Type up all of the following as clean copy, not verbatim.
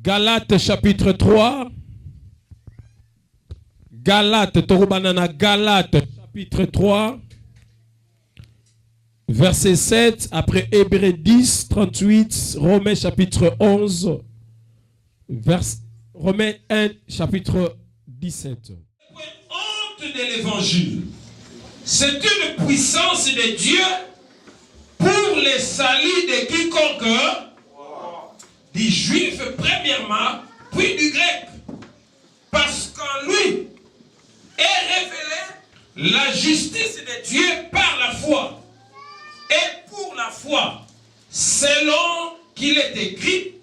Galates chapitre 3. Galates, Torobanana, Galates chapitre 3. Verset 7, après Hébreux 10, 38, Romains chapitre 11, Romains 1, chapitre 17. Honte de l'évangile, c'est une puissance de Dieu pour le salut de quiconque, du juif premièrement, puis du grec. Parce qu'en lui est révélée la justice de Dieu par la foi. Et pour la foi, selon qu'il est écrit,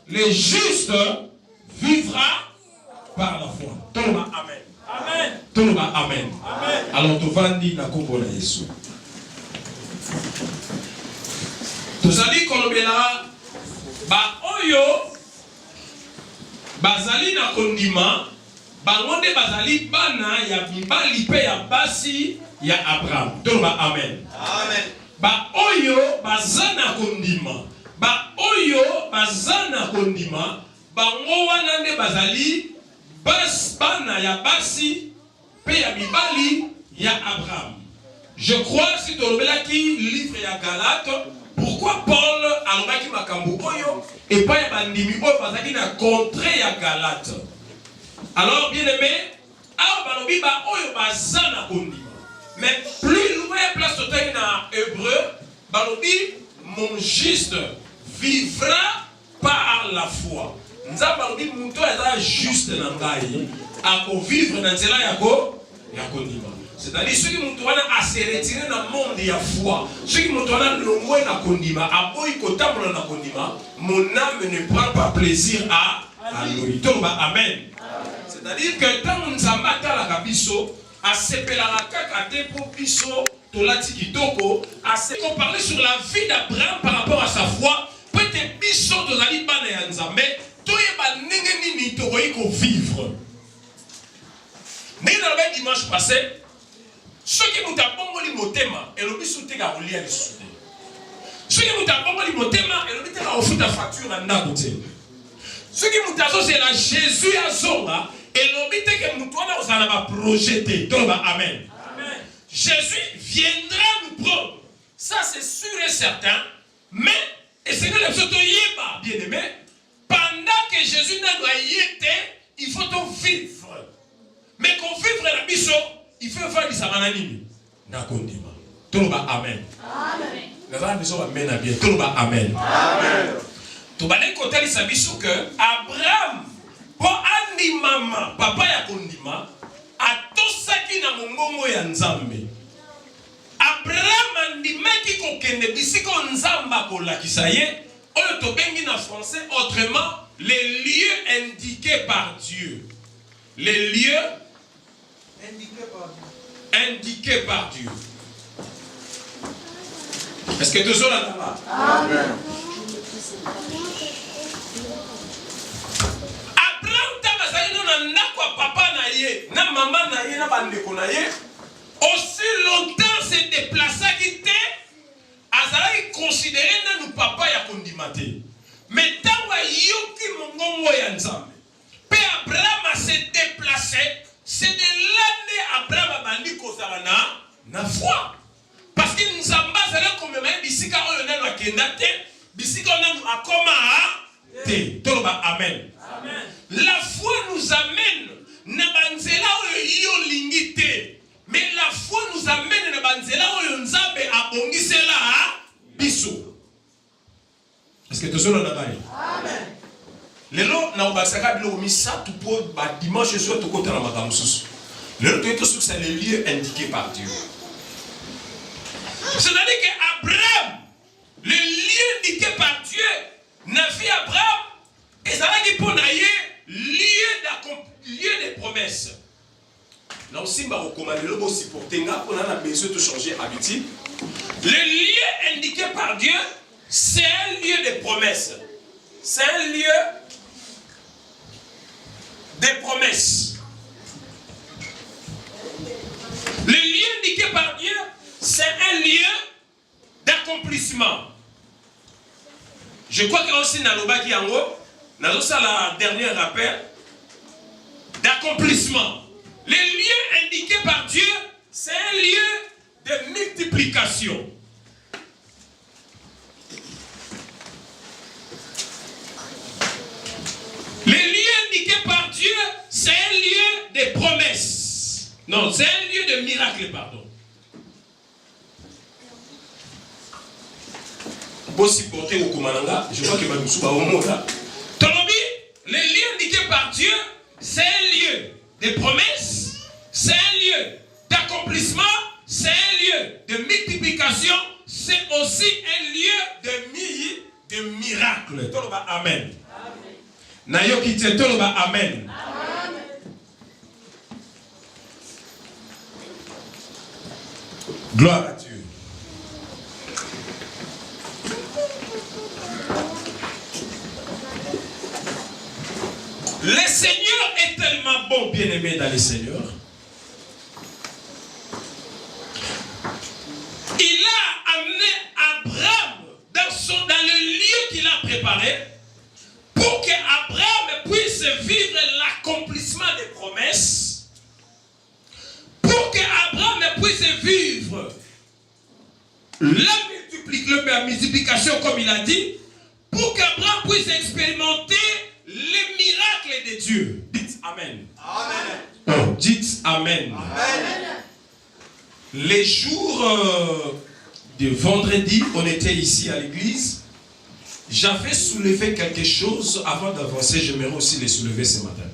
le juste vivra par la foi. Toma amen. Amen. Toma amen. Amen. Alors tu vas dire na kombo na Yesu. Tozali kolobela ba oyo bazali na kondima bangonde bazali bana ya mibali pe ya basi ya Abraham. Toma amen. Amen. Ba oyo bazana kondima, ba oyo bazana kondima, bango wana nde bazali bana ya basi pe ya mibali ya Abraham. Je crois si tolobelaki livre ya Galate, pourquoi Paul alobaki makambo oyo et pas ya bandimi oyo bazaki na contre ya Galate. Alors bien aimé, awa balobi ba oyo bazana kondima. Mais plus loin, place totale dans Hébreu, balobi, mon juste vivra par la foi. Nza balobi, mon toi est juste dans ngai. Ako vivre dans cela yako nima. C'est-à-dire ceux qui mon toi a se retirer dans le monde de la foi. Ceux qui mon toi a longwe na kondima, aboyi kotambola na kondima, mon âme ne prend pas plaisir à lui. Tomba amen. C'est-à-dire que tant on s'amata la kabiso, à sepelala kaka te pour biso tolati kitoko à se qu'on parlait sur la vie d'Abraham par rapport à sa foi peut-être biso tozali bana ya nzambe toyeba ndenge nini tokoki ko vivre ndenge na dimanche passé ceux qui nous tabongoli motema et le biso te ka kolia lisusu ceux qui nous tabongoli motema et le biso te ka ofuta facture na ndako te ceux qui nous tazo c'est la Jésus azonga. Et l'obité que nous va projeter. Amen. Amen. Jésus viendra nous prendre. Ça c'est sûr et certain. Mais, et c'est que les autres bien aimé, pendant que Jésus n'a pas été, il faut tout vivre. Mais qu'on vive la mission, il faut faire du samanani. Nakondima. Amen. Amen. Amen. Amen. Tu vas aller côté de sa mission que Abraham. Po andi mama papa ya kondima atosaki na mongongo ya nzambe Abraham andimaki kokende bisiko nzamba kolakisa ye oyo tobengi na français autrement les lieux indiqués par Dieu. Les lieux indiqués par Dieu. Est-ce que toujours là? Amen. Papa na ye, na maman na ye, na bandeko na ye, aussi longtemps se déplaça qui te, azala considéré na nous papa ya kondimate. Mais tant wa yoki mongongo ya nzambe. Pe Abraham a se déplacé, c'est de l'année Abraham a bandi kozala na foi. Parce que nzamba zala komema bisika oyo na wakendate, bisika na akoma te. Toloba amen. Amen. La foi nous amène na banzela oyo lingite. Mais la foi nous amène na banzela oyo nzambe abongisela biso. Est-ce que tu es là? Amen. Lelo na obasaka bilo misa tu po ba dimanche soir to kota na makambo susu. Lelo to eto suku c'est les lieux indiqués par Dieu. C'est-à-dire que Abraham, le lieu indiqué par Dieu, na vie Abraham, et ça va qui pour naïe lieu de promesses. Là aussi, on recommande le aussi pour tenir, on a besoin de changer d'habitude. Le lieu indiqué par Dieu, c'est un lieu de promesses. C'est un lieu de promesses. Le lieu indiqué par Dieu, c'est un lieu d'accomplissement. Je crois que aussi dans le bas qui en haut, Dans la dernière rappel d'accomplissement. Les lieux indiqués par Dieu, c'est un lieu de multiplication. Les lieux indiqués par Dieu, c'est un lieu de promesses. Non, c'est un lieu de miracle, pardon. Je crois que les lieux indiqués par Dieu, c'est un lieu de promesses, c'est un lieu d'accomplissement, c'est un lieu de multiplication, c'est aussi un lieu de miracle. Amen. Amen. Gloire à Dieu. Le Seigneur est tellement bon, bien-aimé dans le Seigneur. Il a amené Abraham dans le lieu qu'il a préparé pour qu'Abraham puisse vivre l'accomplissement des promesses, pour qu'Abraham puisse vivre la multiplication comme il a dit, pour qu'Abraham puisse expérimenter les miracles de Dieu. Dites Amen. Amen. Oh, dites Amen. Amen. Les jours de vendredi, on était ici à l'église. J'avais soulevé quelque chose avant d'avancer. J'aimerais aussi les soulever ce matin.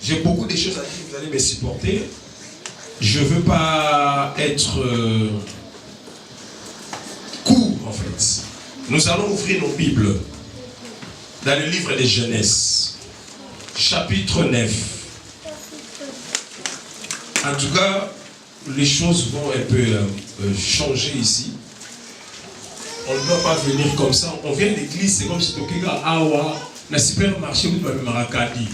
J'ai beaucoup de choses à dire. Vous allez me supporter. Je ne veux pas être court en fait. Nous allons ouvrir nos Bibles dans le livre de Genèse, chapitre 9. En tout cas, les choses vont un peu changer ici. On ne doit pas venir comme ça. On vient à l'église, c'est comme si tu es awa, na supermarché, vous avez marakadi.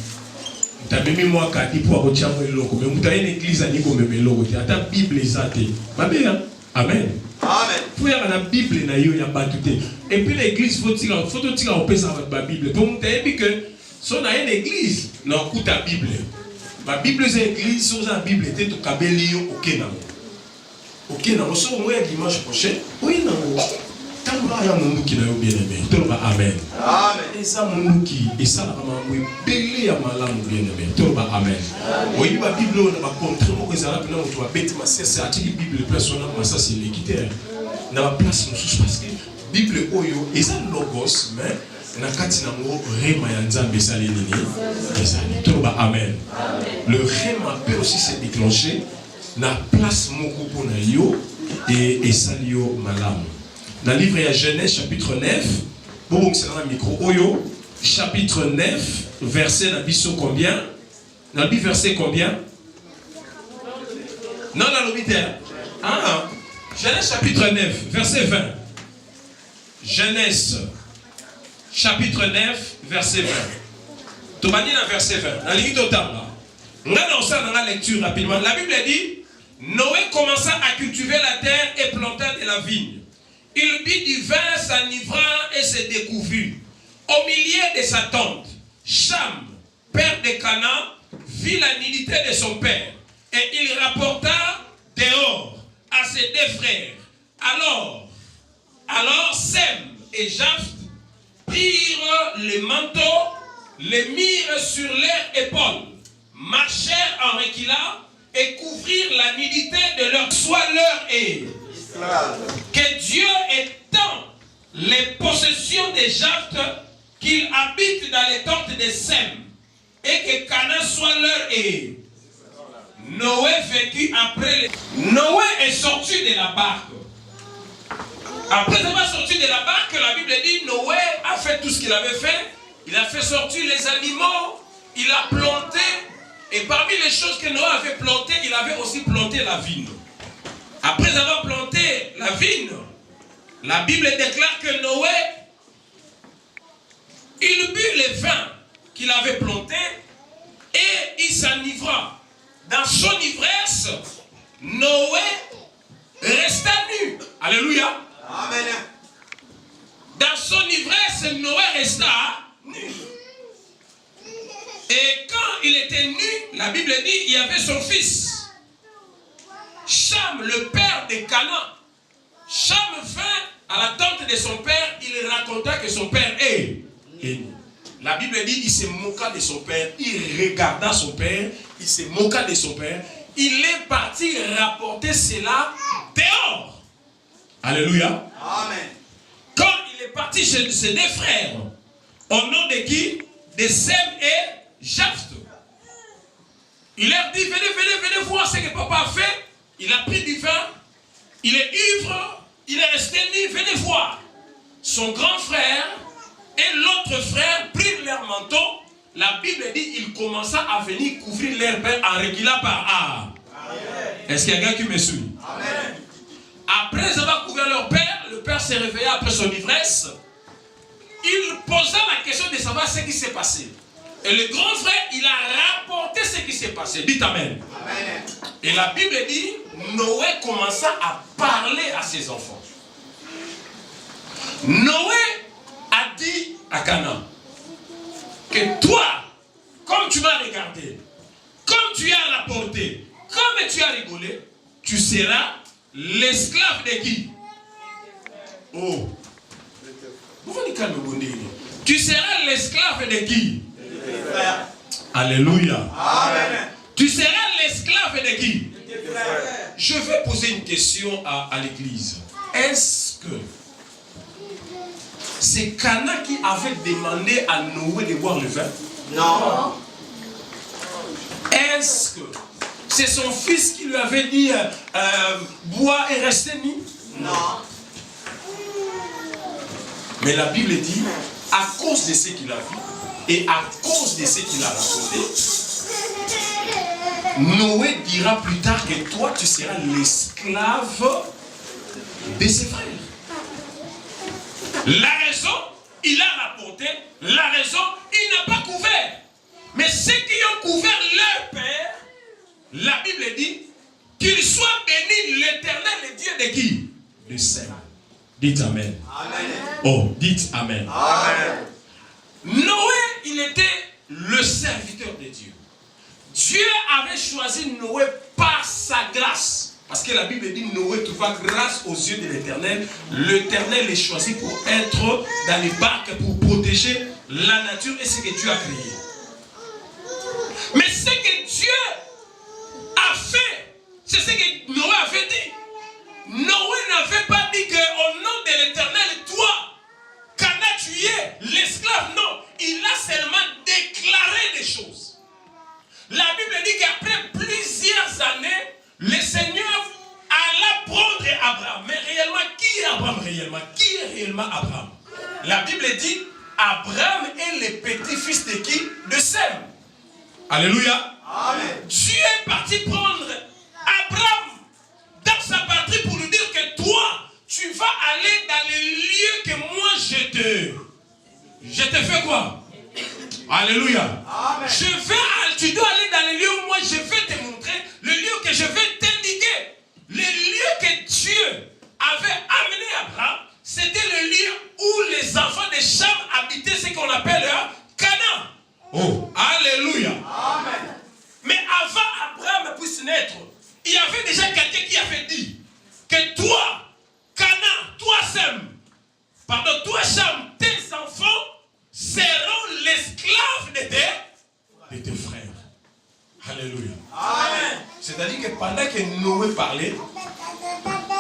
Tu as même moi kadi pour retirer le loco. Mais vous avez une église à niveau même loco. Tu as ta Bible exatée. Amen. Amen. Il faut y avoir la Bible et puis l'église, il faut tirer au pays avec la Bible. Donc, tu as dit que si on a une église, non, écoute ta Bible. Ma Bible, c'est une église, si on a une Bible, tu as un Bible, ok, non. Ok, non, si on a un dimanche prochain, oui, non. Tant que il y a un monde qui n'a pas bien aimé. Tout le monde, Amen. Et ça, mon qui, et ça, oui, belé à ma lame bien aimé. Tout le monde, Amen. Oui, ma Bible, on a contre moi, les Arabes, on doit bête, ma sœur, c'est la Bible, personnellement, ça, c'est l'équité. Dans la place, parce que Bible, oyo, et ça, logos, mais, na kati na mo rema ya nzambe sali nini ezali to ba amen. Le rema peut aussi se déclencher na place moko pona yo et sali yo malamu. Dans le livre de Genèse chapitre 9, bon c'est dans le micro oyo chapitre 9 verset na biso combien? Dans le verset combien? Non dans le militaire. Ah, Genèse chapitre 9 verset 20. Genèse chapitre 9, verset 20. Tu vas dire verset 20. Dans la lecture rapidement. La Bible dit, Noé commença à cultiver la terre et planta de la vigne. Il but du vin, s'enivra et se découvrit. Au milieu de sa tente, Cham, père de Canaan, vit la nudité de son père. Et il rapporta dehors à ses deux frères. Alors Sem et Japh prirent les manteaux, les mirent sur leurs épaules, marchèrent en reculant et couvrirent la nudité de leur soit leur aie. Que Dieu étend les possessions des Japh, qu'ils habitent dans les tentes de Sem, et que Canaan soit leur aie. Noé vécut après les... Noé est sorti de la barque. Après avoir sorti de la barque, la Bible dit Noé a fait tout ce qu'il avait fait. Il a fait sortir les animaux, il a planté. Et parmi les choses que Noé avait plantées, il avait aussi planté la vigne. Après avoir planté la vigne, la Bible déclare que Noé, il but les vins qu'il avait plantés et il s'enivra. Dans son ivresse, Noé resta nu. Alléluia. Amen. Dans son ivresse, Noé resta nu. il était nu, la Bible dit, il y avait son fils. Cham, le père de Canaan. Cham vint à la tente de son père, il raconta que son père est nu. La Bible dit, il se moqua de son père, il regarda son père, il se moqua de son père. Il est parti rapporter cela dehors. Alléluia. Amen. Quand il est parti chez ses deux frères, au nom de qui? De Sem et Japht. Il leur dit, venez voir ce que papa a fait. Il a pris du vin, il est ivre, il est resté nu, venez voir. Son grand frère et l'autre frère prirent leur manteau. La Bible dit, il commença à venir couvrir leur père en reculant par art. Est-ce qu'il y a quelqu'un qui me suit? Amen. Après avoir couvert leur père, le père s'est réveillé après son ivresse. Il posa la question de savoir ce qui s'est passé. Et le grand frère, il a rapporté ce qui s'est passé. Dites Amen. Amen. Et la Bible dit, Noé commença à parler à ses enfants. Noé a dit à Canaan que toi, comme tu m'as regardé, comme tu as rapporté, comme tu as rigolé, tu seras l'esclave de qui? Oh. Tu seras l'esclave de qui? Alléluia. Amen. Tu seras l'esclave de qui? Je vais poser une question à l'église. Est-ce que c'est Canaan qui avait demandé à Noé de boire le vin? Non. Est-ce que c'est son fils qui lui avait dit bois et restez nu? Non. Mais la Bible dit, à cause de ce qu'il a vu et à cause de ce qu'il a raconté, Noé dira plus tard que toi, tu seras l'esclave de ses frères. La raison, il a rapporté. La raison, il n'a pas couvert. Mais ceux qui ont couvert leur père, la Bible dit qu'il soit béni l'Éternel, le Dieu de qui? De Sem. Dites Amen. Amen. Oh, dites Amen. Amen. Noé, il était le serviteur de Dieu. Dieu avait choisi Noé par sa grâce. Parce que la Bible dit Noé trouva grâce aux yeux de l'Éternel. L'Éternel est choisi pour être dans les barques, pour protéger la nature et ce que Dieu a créé. Mais ce que Dieu a fait, c'est ce que Noé avait dit. Noé n'avait pas dit qu'au nom de l'Éternel, toi, Canaan, tu es l'esclave. Non, il a seulement déclaré des choses. La Bible dit qu'après plusieurs années, le Seigneur alla prendre Abraham. Mais réellement, qui est Abraham réellement? Qui est réellement Abraham? La Bible dit, Abraham est le petit-fils de qui? De Sem. Alléluia. Amen. Dieu est parti prendre Abraham dans sa patrie pour lui dire que toi, tu vas aller dans les lieux que moi je te fais quoi? Alléluia. Amen. Tu dois aller dans les lieux où moi je vais te montrer, le lieu que je vais t'indiquer. Le lieu que Dieu avait amené Abraham, c'était le lieu où les enfants de Cham habitaient, ce qu'on appelle Canaan. Oh, alléluia. Amen. Mais avant Abraham puisse naître, il y avait déjà quelqu'un qui avait dit que toi, Canaan, toi Sem, pardon, toi Cham, tes enfants seront l'esclave de tes frères. Alléluia. Amen. C'est-à-dire que pendant que Noé parlait,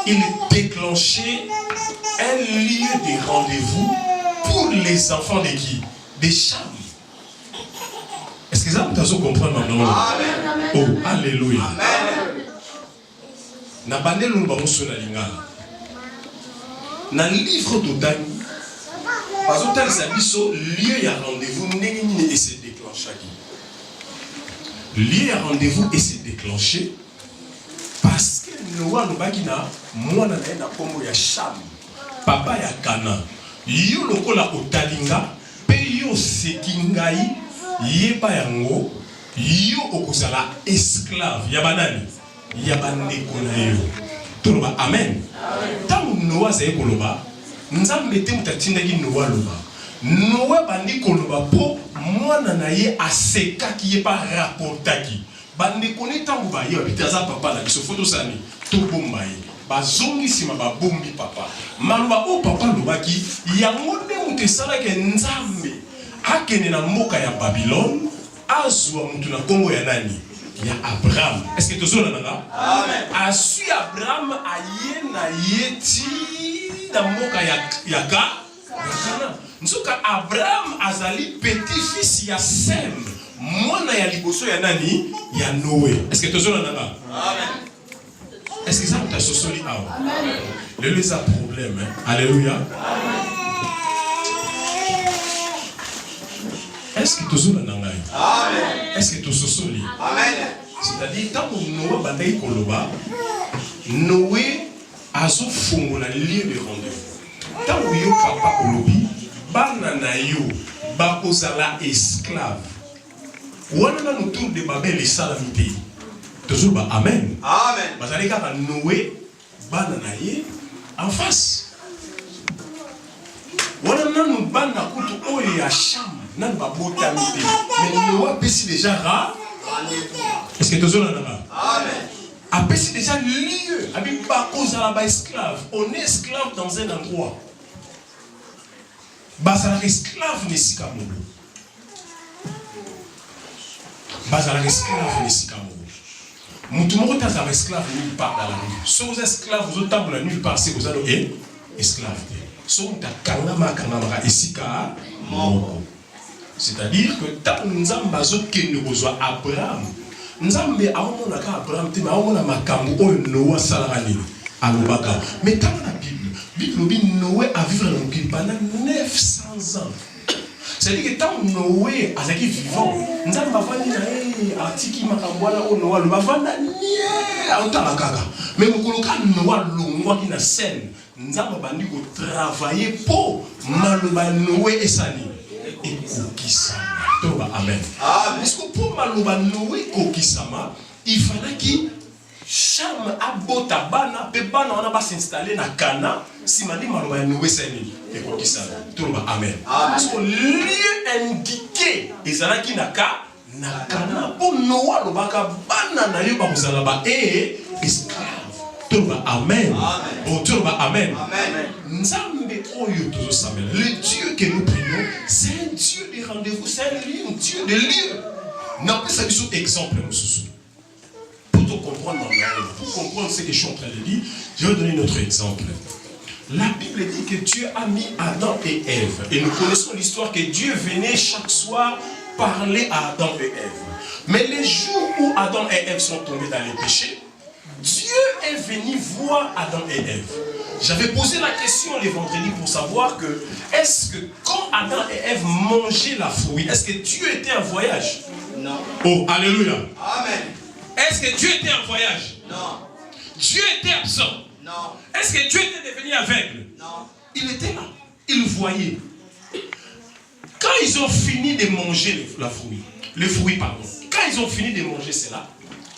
il déclenchait un lieu de rendez-vous pour les enfants de qui? Des Cham. Est-ce que ça vous comprendre maintenant? Amen. Oh, alléluia. Amen. Na bandel nous vamos sur la lingala. Na livre d'Otani, parce que dans sa biso lieu ya rendez-vous n'engini et se déclenche. Lieu ya rendez-vous et se déclenché parce que Noah lobakina mwana na na kombo ya Cham, papa ya Canaan. Yo lokola otalinga pe yo sekingai yeba yango yo okozala esclave ya banani ya bandeko na yo. Toloba amen. Tant Noah zay koloba nzambe te mutatindaki Noah loba Noé bandi koloba po mwana na ye aseka ki ye pas rapportaki. Bandi koni tangu ba ye bitaza papa na biso photo sani to bomba ye. Bazongi sima ba bombi papa. Maloba o papa lobaki yango nde mutesala ke nzambe akene na mboka ya Babylone azwa mutu na Kongo ya nani? Ya Abraham. Est-ce que tu as nanga? Amen. Asu Abraham aye na yeti na mboka ya Ghana. Nzuka Abraham azali petit-fils ya Sem. Mwana ya liboso ya nani? Ya Noé. Est-ce que tu as nanga? Amen. Est-ce que ça t'a sosoli awa? Amen. Le les a problème. Hein? Alléluia. Amen. Est-ce que tu as nanga? Amen. Est-ce que tu as sosoli? Amen. C'est-à-dire, tant que Noé bataille koloba, Noé a son fonds la lieu de rendez-vous. Tant que yo papa olobi, banana yo, bakozala esclave. Wana no tour de Babel et salamité. Toujours ba amen. Amen. Bazali kaka Noé, banana ye en face. Wana no bana kutu oye ya Cham, nan ba botamité. Mais Noé pesi déjà ra. Est-ce que tu as là? Amen. Après, c'est déjà lieu. Avec pas cause à la esclave. On est esclave dans un endroit. Bazar esclave n'est si comme Bazar esclave n'est si comme Moutoumou t'as esclave nulle part dans la rue. Si vous êtes esclave, vous êtes nulle part, c'est vous allez esclave. Si vous êtes kanama esika moko. C'est-à-dire que tant que nous avons besoin de Abraham, nous avons besoin Abraham, mais nous avons besoin de Noé Salarani. Mais dans la Bible dit Noé a vécu dans le pays pendant 900 ans. C'est-à-dire que tant que Noé a été vivant, nous avons besoin de Artiki Makambouala ou Noé, nous avons besoin de mais nous avons Noé qui na scène, nous avons besoin de travailler pour Noé et Sani. Et Kokisama. Amen. Parce que pour Maloba Noé Kokisama, il fallait que Cham abota bana pe bana on va s'installer na Cana si mali Maloba Noé Sani et Kokisama. Amen. Parce que lieu indiqué ezalaki na Cana pour Noé lobaka bana na yo ba kozala ba esclave. Amen. Oh, amen. Le Dieu que nous prions, c'est un Dieu de rendez-vous, c'est un Dieu de lieu. Non, plus ça un exemple, pour te comprendre, pour comprendre ce que je suis en train de dire, je vais donner notre exemple. La Bible dit que Dieu a mis Adam et Ève. Et nous connaissons l'histoire que Dieu venait chaque soir parler à Adam et Ève. Mais les jours où Adam et Ève sont tombés dans les péchés, Dieu est venu voir Adam et Ève. J'avais posé la question les vendredis pour savoir que est-ce que quand Adam et Ève mangeaient la fruit, est-ce que Dieu était en voyage? Non. Oh, alléluia. Amen. Est-ce que Dieu était en voyage? Non. Dieu était absent? Non. Est-ce que Dieu était devenu aveugle? Non. Il était là. Il voyait. Quand ils ont fini de manger le fruit, quand ils ont fini de manger cela,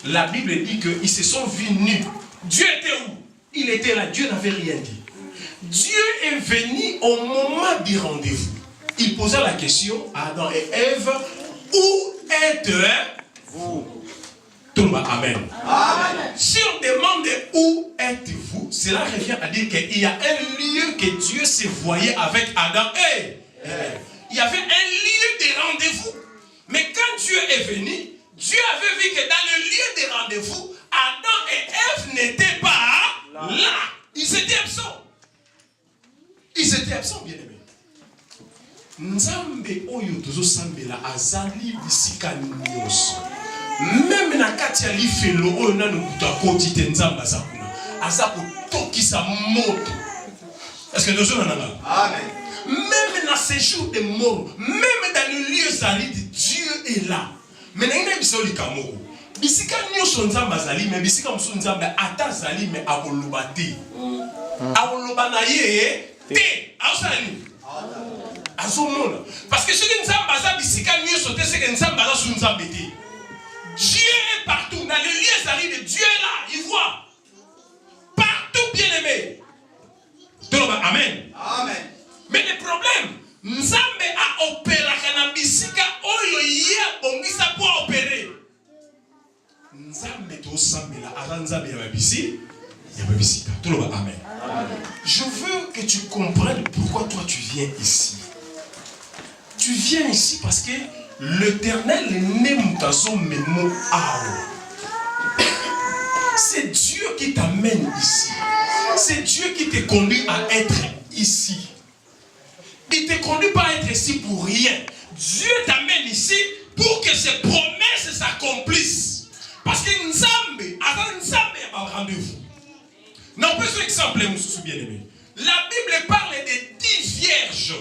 la Bible dit qu'ils se sont vus nus. Dieu était où? Il était là. Dieu n'avait rien dit. Dieu est venu au moment du rendez-vous. Il posait la question à Adam et Ève, où êtes-vous? Tout le monde, amen. Amen. Si on demande où êtes-vous, cela revient à dire qu'il y a un lieu que Dieu se voyait avec Adam et Ève. Il y avait un lieu de rendez-vous. Mais quand Dieu est venu, Dieu avait vu que dans le lieu de rendez-vous, Adam et Ève n'étaient pas là. Ils étaient absents. Ils étaient absents, bien aimés. Nzambe oyo tozo sambela azali bisika nyonso. Même na kati ya lifelo oyo nanu kutakoti te nzamba zakuna. Azako tokisa moto. Est-ce que nous sommes là? Amen. Même dans ces jours de mort, même dans le lieu salide, Dieu est là. Mais n'ayez bisoli kamoko. Bisika nyonso nzamba zali, mais bisika musu nzamba ata zali mais aboloba te. Aboloba na ye te. Ausani. Azomona. Parce que ce que nzamba za bisika nyonso te, c'est que nzamba za su nzamba te. Dieu est partout. Dans le lieu salide, Dieu est là. Il voit. Partout, bien aimé. Amen. Amen. Mais le problème, nzamba je veux que tu comprennes pourquoi toi tu viens ici. Tu viens ici parce que l'Éternel est né mutazo memo ao. C'est Dieu qui t'amène ici. C'est Dieu qui te conduit à être ici. Il ne te conduit pas à être ici pour rien. Dieu t'amène ici pour que ses promesses s'accomplissent. Parce que Nzambe, avant Nzambe, il y a un rendez-vous. Non, plus un exemple, monsieur bien-aimé. La Bible parle de 10 vierges.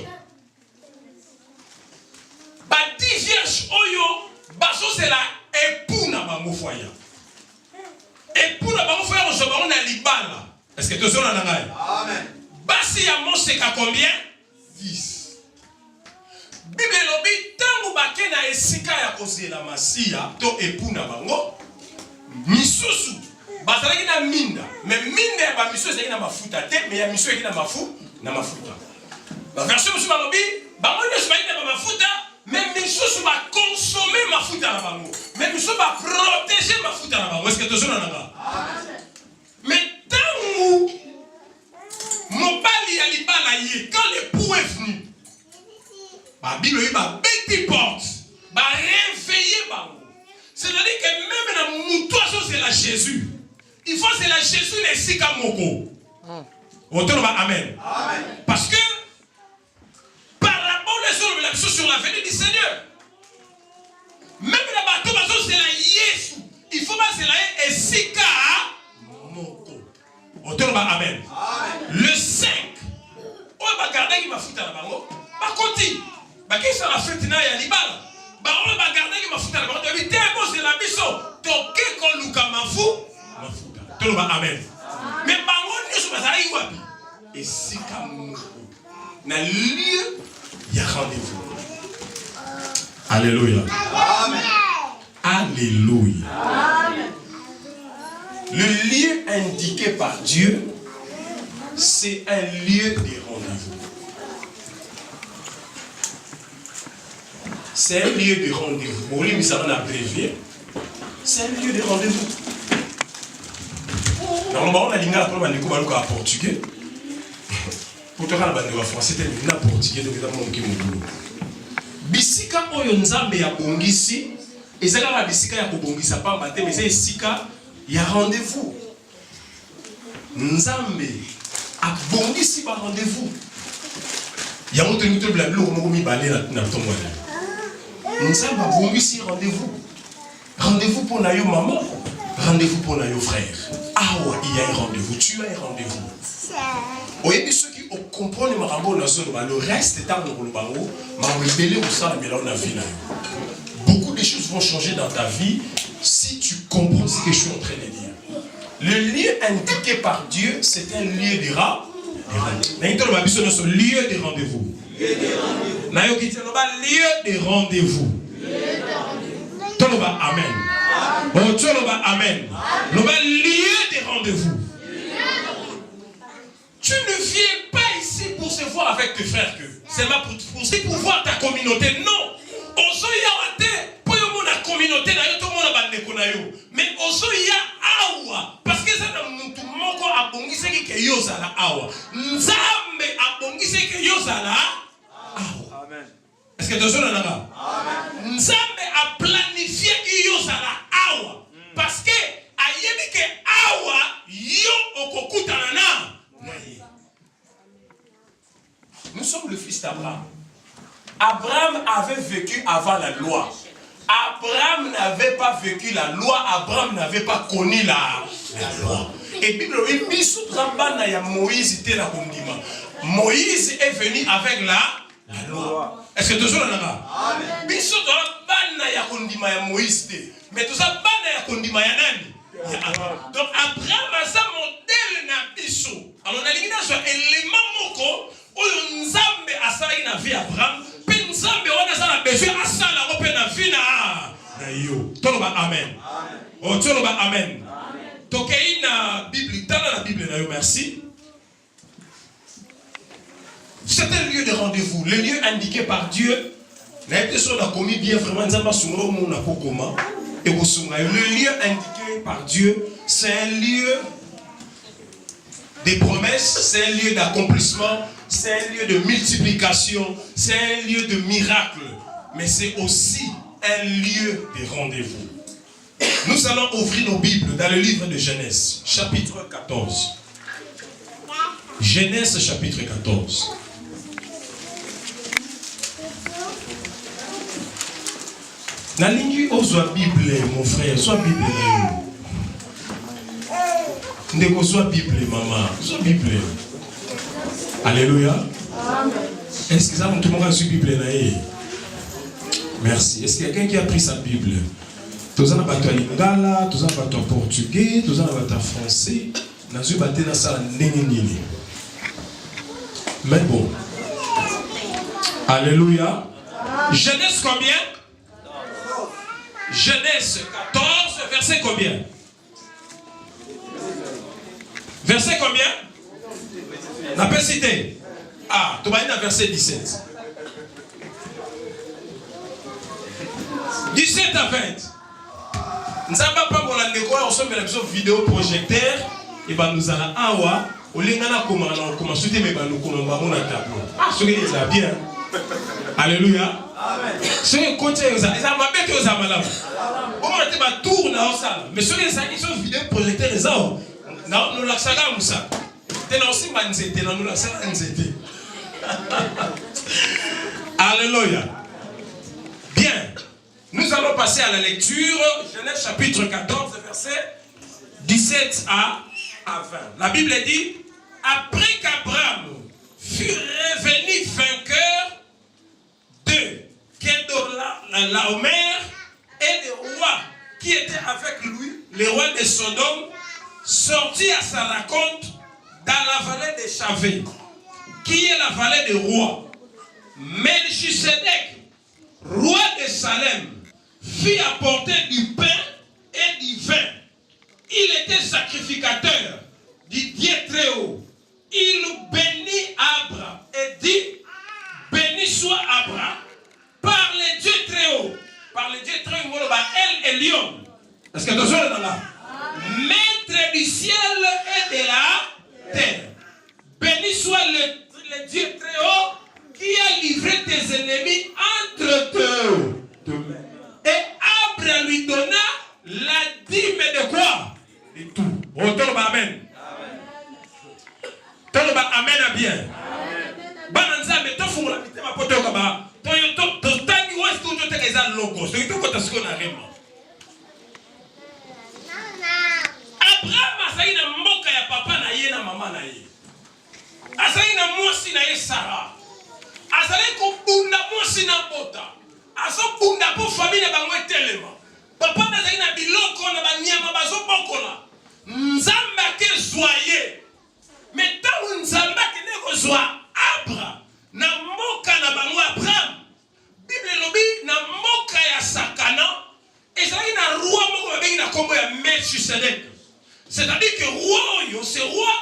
10 vierges, oyo, baso c'est la époux na bango foyer. Époux na bango foyer, on a libala. Est-ce que tu es là? Amen. Basi ya Mose ka combien? 10. Bible lobi tangu bake na esika ya kozela masia to époux na bango. Misusu bazalaki na minda, mais minda ya ba misusu ezalaki na mafuta te, mais ya misusu ezalaki na mafuta. Ba version musu balobi bango nyonso bazalaki na mafuta, mais misusu ba consommer mafuta na bango, mais misusu ba protéger mafuta na bango. Est-ce que tu es là? Amen. Mais tangu mobali ya libala ye, quand l'époux est venu, ba Bible yi ba beti porte, ba réveiller bango. C'est-à-dire que même dans Moutouazo, c'est la Jésus. Il faut c'est la Jésus les Sikamoko. Amen. Amen. Parce que par rapport aux la sur la venue du Seigneur, même dans bateau, c'est la Yesu. Il faut pas c'est la Sika Moko. Amen. Le 5. On va garder qui m'a foutu à la bango. Par contre, qui sont la fête na ya libala. On va garder qui m'a foutu à la bango. Tu as c'est la biso. Toké kon luka mafu. Amen. Mais bango ne sont pas allés wapi. Et Sika Moko. Na lieu il y a rendez-vous. Alléluia. Amen. Alléluia. Amen. Le lieu indiqué par Dieu, c'est un lieu de rendez-vous. C'est un lieu de rendez-vous. Pour lui, ça va abrévier. C'est un lieu de rendez-vous. Normalement, on a dit que en portugais. Pour te rendre en français, c'était un portugais, donc il y a un bisika oyo nzambe ya bongisi ezaka ba bisika ya kobongisa pamba te mais c'est sika ya rendez-vous. Nzambe a bongisi ba rendez-vous. Ya moto ni to blablo ko mi balé na tombo na. Nzambe a bongisi rendez-vous. Rendez-vous pour na yo maman, rendez-vous pour na yo frère. Ah ouais, il y a un rendez-vous, tu as un rendez-vous. Oui, ceux qui comprennent le reste est beaucoup de choses vont changer dans ta vie si tu comprends ce que je suis en train de dire. Le lieu indiqué par Dieu, c'est un lieu de rendez-vous. Lieu de rendez-vous. Lieu de rendez-vous. Amen. Amen. Lieu de rendez-vous. Tu ne viens pas ici pour se voir avec tes frères que c'est pour voir ta communauté. Non. Communauté mais awa parce que ça n'a mutu moko abongise ki yozala awa nzambe abongise ki yozala awa. Amen. Est-ce que tu es là? Amen. Nzambe a planifié ki yozala awa parce que ayebi ke awa yo okokutana na. Nous sommes le fils d'Abraham. Abraham avait vécu avant la loi. Abraham n'avait pas vécu la loi. Abraham n'avait pas connu la loi. Et Bible Moïse est venu avec la loi. Est-ce que tu es là? Mais tout ça, donc Abraham a sa modèle na biso. Alors on a l'élément moko oyo nzambe asala na vie Abraham, pe nzambe wana asala besoin asala ko pe na vie na yo. Toloba amen. Oh toloba amen. Tokei na Bible, tala la Bible na yo, merci. C'est un lieu de rendez-vous, le lieu indiqué par Dieu. La personne a commis bien vraiment nzamba sungro mo na kokoma et le lieu indiqué par Dieu, c'est un lieu des promesses, c'est un lieu d'accomplissement, c'est un lieu de multiplication, c'est un lieu de miracle, mais c'est aussi un lieu de rendez-vous. Nous allons ouvrir nos Bibles dans le livre de Genèse, chapitre 14. Genèse, chapitre 14. Nalingi ozwa Bible, mon frère, soit Bible. Ndeko soit Bible, maman, soit Bible. Alléluia. Est-ce que ça, tout le monde a su Bible là? Merci. Est-ce qu'il y a quelqu'un qui a pris sa Bible? Tous en avez lingala, tous en avez portugais, tous en avez français. Nazu baté dans ça nini. Mais bon. Alléluia. Genèse combien? Genèse 14, verset combien? Verset combien? On peut citer. Ah, tu vas aller dans verset 17. 17 à 20. Nous n'avons pas pour la négociation, on sommes dans la vidéo projecteur. Et bien nous allons awa. Au lieu de comment souhaiter mais nous commençons à tableau. Ah, ce qui est bien. Alléluia. Ce qui est côté aux amis, ça m'a bête aux amis là. On va te tourner dans ça. Mais ce qui est ça, vidéo projecteur les autres. Nous la saga Moussa. T'es aussi manzete, nous la saga manzete. Alléluia. Bien. Nous allons passer à la lecture. Genèse chapitre 14, verset 17 à 20. La Bible dit, après qu'Abraham fut revenu vainqueur de Kedorlaomer et des rois qui étaient avec lui, les rois de Sodome, sortit à sa rencontre dans la vallée de Chavé, qui est la vallée des rois. Melchisedec, roi de Salem, fit apporter du pain et du vin. Il était sacrificateur du Dieu très haut. Il bénit Abraham et dit, béni soit Abraham par le Dieu très haut. Par le Dieu très haut, El Elyon. Est-ce que tu es là? Maître du ciel et de la terre. Béni soit le Dieu très haut qui a livré tes ennemis entre tes mains. Et Abraham lui donna la dîme de quoi? De tout. Retourne amen. Toloba amen à bien. Bananza mais tofu la bité ma poto kaba. To tani west to te keza logo. So ito ko tasiko na rema. Abraham asai na mboka ya papa na ye na mama na ye. Asai na mwasi na ye Sarah. Asai ko bunda mwasi na bota. Aso bunda po famille bango telema. Papa na zai na biloko na banyama bazo bokola. Nzamba ke joyeux. Mais tant Nzamba ke ne ko joie Abraham na mboka na bango Abraham. Bible lobi na mboka ya Sakana. Ezali na roi moko babengi na kombo ya Melchisedec. C'est-à-dire que roi, ce roi,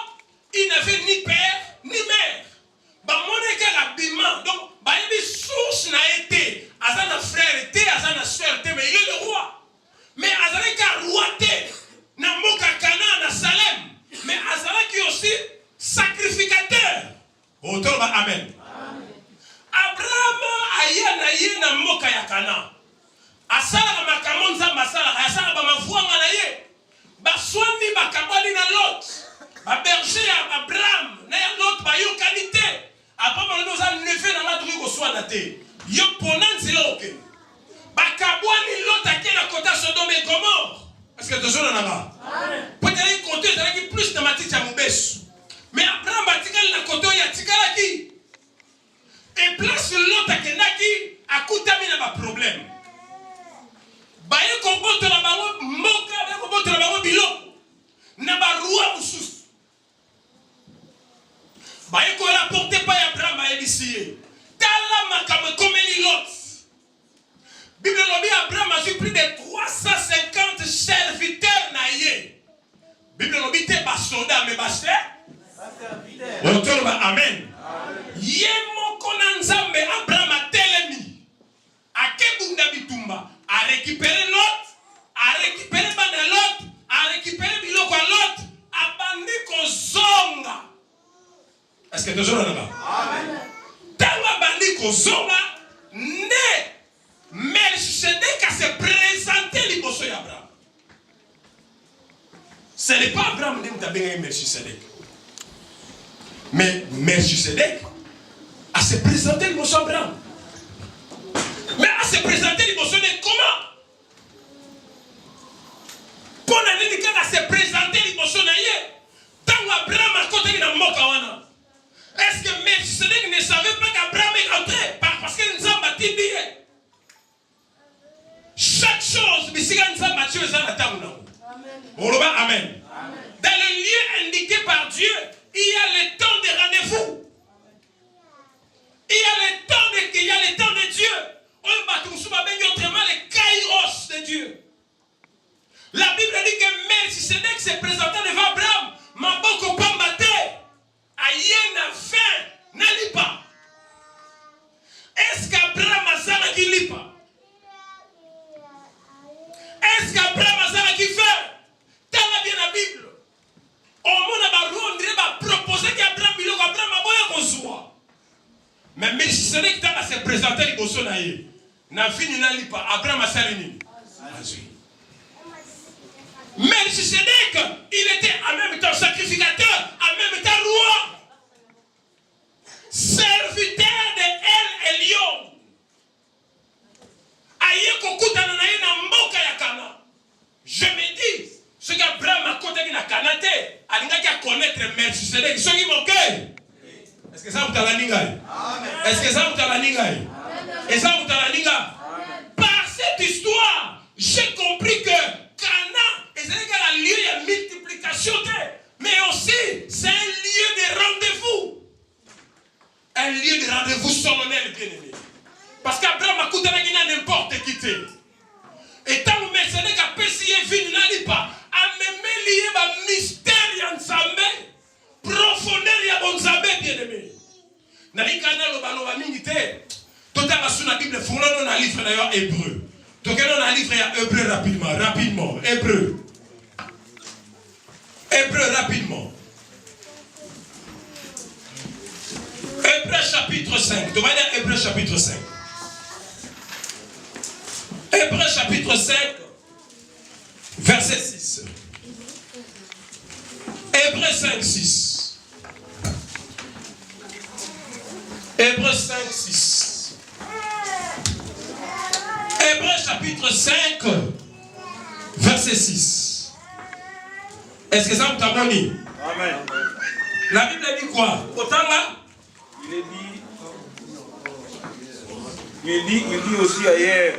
il n'avait ni père ni mère. Bah mon écart habillement. Donc, bah il y a des sources n'a été. Azana frère était, Azana soeur était, mais il est le roi. Mais Azana qui roi était. Na moka Kana, na Salem. Mais Azana qui est aussi sacrificateur. Autour bah amen. Abraham aya na moka ya Kana. Asala makamonza masala, asala ba mavua nganaye. Baswani bakabali na Lot. Ba berger ya Abraham na Lot ba yo qualité. Après nous a levé dans la truc au soir naté. Yo ponanzi loke. Bakabwani Lot akela kota Sodome et Gomorrhe. Est-ce que tu es là? Peut-être côté qui plus de matiti à Mobesu. Mais Abraham batikal na koto ya tikalaki. Et place Lot akenaki akutami na ba problème. Baye komboto na bango moka baye komboto na bango biloko na barua mususu baye ko rapporter pa Abraham baye bisiye tala makamwe komeli Lot. Bible lobi Abraham a eu plus de 350 serviteurs na ye. Bible lobi te ba soldat mais ba serviteur. Amen. Ye moko na Nzambe Abraham a telemi akebunda bitumba a récupéré Lot, a récupéré Lot, a récupéré biloko Lot, a bandi ko zonga Est-ce que tu es là? Amen. Tanga bandi kozonga ne Melchisedek se présenté liboso ya Abraham. Ce n'est pas Abraham qui a bien Melchisedek. Mais Melchisedek a se présenté liboso Abraham. Mais a se présenté liboso de comment? Pour l'année qu'il a se présenté liboso na ye. Tant Abraham a côté dans Mokawana. Est-ce que Melchisedek ne savait pas qu'Abraham est entré? Parce que nous avons bâti bien. Chaque chose, amen. Dans le lieu indiqué par Dieu, il y a le temps de rendez-vous. Il y a le temps de Dieu. Autrement, les kairos de Dieu. La Bible dit que Melchisedek s'est présenté devant Abraham. Maboko pambate. Ayena fin. N'alipa. Est-ce qu'Abraham a ça qui lipa? Est-ce qu'Abraham a ça qui fait? T'as bien la Bible. Au monde on va proposer qu'Abraham a boya soit. Mais Melchisedek t'a se présenter liboso na ye. Na fini na lipa. Abraham a ça nini? Melchisedek, il était en même temps sacrificateur, en même temps roi. Serviteur de El Elyon. Je me dis, ce qu'Abraham a côté na Canate, il a connaître Melchisedek. Est-ce que ça vous t'a l'aningay? Est-ce que ça vous t'a l'aningay? Et ça vous t'a l'aningay? Par cette histoire, j'ai compris que Cana est un lieu de multiplication, mais aussi c'est un lieu de rendez-vous. Un lieu de rendez-vous solennel, bien aimé. Parce qu'Abraham a coûté n'importe qui. Et tant que Melchisedek a péché, il n'a pas à même lié un mystère ensemble, profondeur et bonzambe, bien aimé. Nali kana lo balo ba mingi te. Tota ka suna Bible fungolo na livre na hébreu. Tokeno na livre ya hébreu rapidement, hébreu. Hébreu rapidement. Hébreu chapitre 5. Tu vas lire Hébreu chapitre 5. Hébreu chapitre 5, verset 6. Hébreu 5, 6. Hébreu 5, 6. Hébreu chapitre 5, verset 6. Est-ce que ça vous t'a donné? Amen. La Bible dit quoi? Autant là? Il dit aussi ailleurs,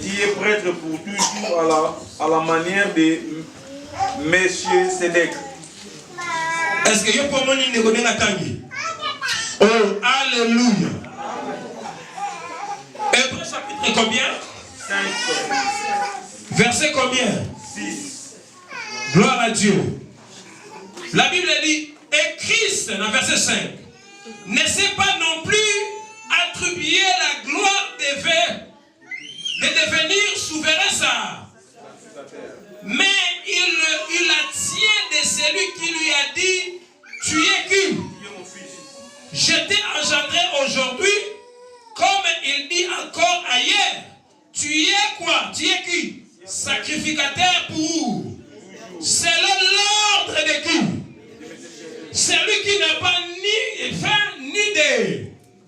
qui est prêtre pour toujours à la manière de Melchisedek. Est-ce que vous pouvez me donner la tangi? Oh, alléluia. Hébreu chapitre combien? 5. Verset combien? 6. Gloire à Dieu. La Bible dit, et Christ, dans verset 5, ne s'est pas non plus attribué la gloire de devenir souverain ça. Mais il la tient de celui qui lui a dit, tu es qui? Je t'ai engendré aujourd'hui, comme il dit encore ailleurs. Tu es quoi? Tu es qui? Sacrificateur pour. Selon l'ordre de qui? Celui qui n'a pas ni fin ni de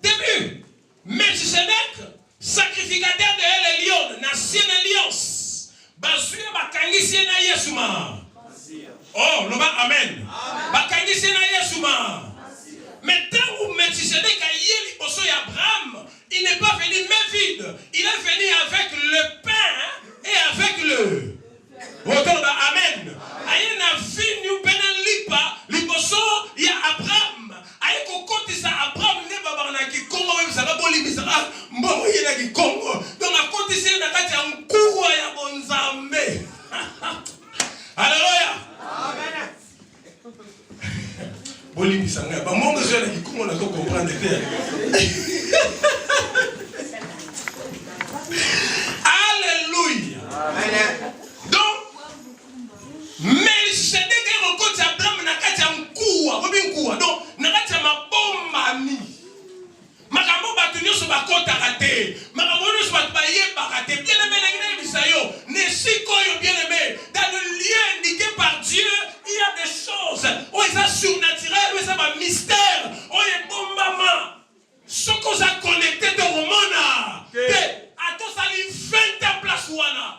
début. Melchisedek, sacrificateur de El Elyon, nation alliance. Basuye bakangisi na Yesuma. Oh, loba amen. Bakangisi na Yesuma. Mais tant où Melchisedek a yé liboso ya Abraham, il n'est pas venu main vide. Il est venu avec le pain et avec le. Amen. Aye na fini pena lipa liboso ya Abraham. Aye kokoti sa Abraham ne baba na ki Kongo même ça va bolimi ça mbo yena ki Kongo. Donc a koti se na kati ya nkuwa ya bonzambe. Alléluia. Amen. Bolimi ça nga ba mongo je na ki Kongo na ko comprendre te. Alléluia. Amen. Donc Melchisedek est rencontré Abraham na kati ya nkuwa, bobi nkuwa. Donc na kati ya mabo te. Maramono soit baye barate. Bien aimé, bien aimé. Dans le lieu indiqué par Dieu, il y a des choses. Oh, ils sont surnaturelles, oh, ils sont mystère. Oh, il est bon maman. Ce qu'on a connecté de Romana. À tous, ça lui 20 places wana.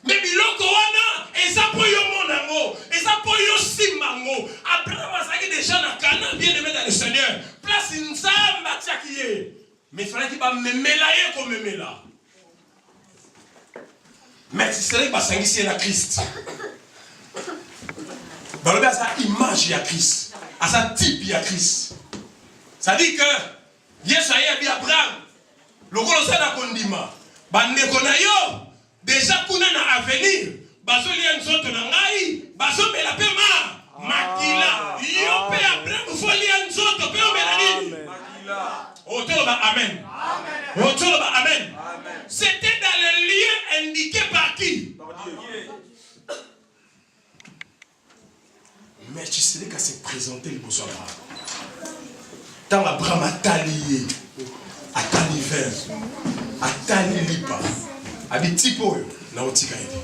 Mais biloko wana, eza po yo monango, eza po yo simango. Abraham azaki déjà na Canaan, bien aimé dans le Seigneur. Place nzamba tiakiye. Mais il fallait qu'il va me mélayer comme me méla. Mais c'est vrai que basangisi na Christ. Balobi asa image ya Christ, asa type ya Christ. Ça dit que Yesu ayebi Abraham, lokolo sana kondima, bandeko na yo. Déjà, kuna na avenir, baso liya nzoto na ngai, baso mela pe makila. Yo pe Abraham fo liya nzoto pe omela nini? Makila. Otoloba amen. Amen. Otoloba amen. C'était dans le lieu indiqué par qui? Par Dieu. Mais tu sais qu'à se présenter le besoin d'Abraham. Tant Abraham a talié, a talivé, a talilipa. Abi tipo na otika été.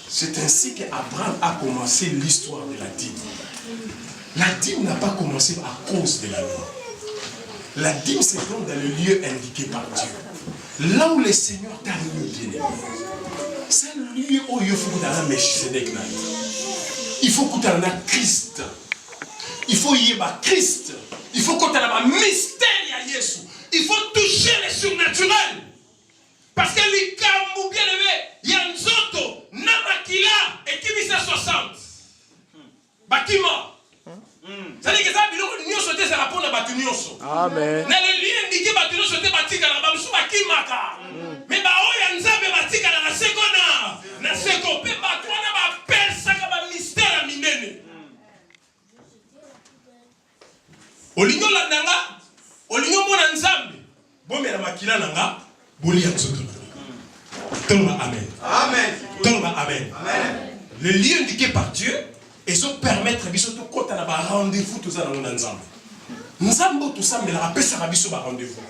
C'est ainsi qu'Abraham a commencé l'histoire de la dîme. La dîme n'a pas commencé à cause de la loi. La dîme c'est donc dans le lieu indiqué par Dieu. Là où le Seigneur t'a mis bien aimé. C'est le lieu où il faut que tu aies un Melchisedec. Il faut que tu aies un Christ. Il faut y avoir Christ. Il faut que tu aies un mystère à Jésus. Il faut toucher les surnaturels. Parce que les camous bien aimés, il y a un zoto, namakila, et qui vit à 60. Bakima. C'est-à-dire que ça, il y a sauté, c'est la peau de Batunioso. Amen. Dans le lieu indiqué, Batunioso sauté, Batika, la Bamsou, Bakimaka. Mais il y a un zabe, Batika, la Sekona. La Sekope, Batouana, Bapersa, comme mystère à Minene. Olingo la nanga. Olingo mona nzambe bombe na makila nanga boli ya nzoto nanga. Amen. Amen. Amen. Amen. Le lieu indiqué par Dieu et ça permettre biso to kota na ba rendez-vous tout ça dans le nzambe. Nzambe tout ça mais la pesa ba biso ba rendez-vous.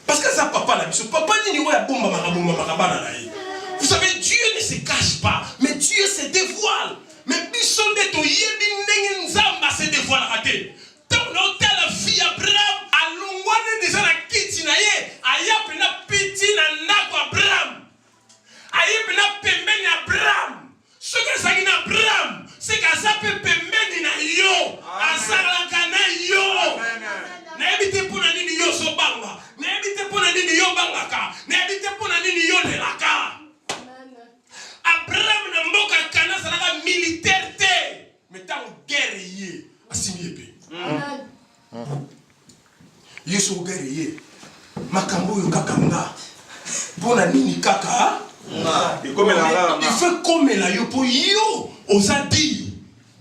Parce que ça papa la biso papa ni ya bomba makabana na ye. Vous savez Dieu ne se cache pas mais Dieu se dévoile. Mais biso de to yebi ndenge nzamba se dévoile raté. Tant l'hôtel la vie Abraham alongwane déjà la kiti na ye aya pena piti na nako Abraham aya pena pembeni Abraham ce que ça na Abraham c'est que ça peut pembeni na yo azalaka na yo na ebite pona nini yo so banga na ebite pona nini yo bangaka na ebite pona nini yo lelaka. Abraham na mboka kana zalaka militaire te mais tant guerre yé asimi épée. Yesu guerrier makambo yo kakanga pona nini kaka il fait comme la yo po yo osa di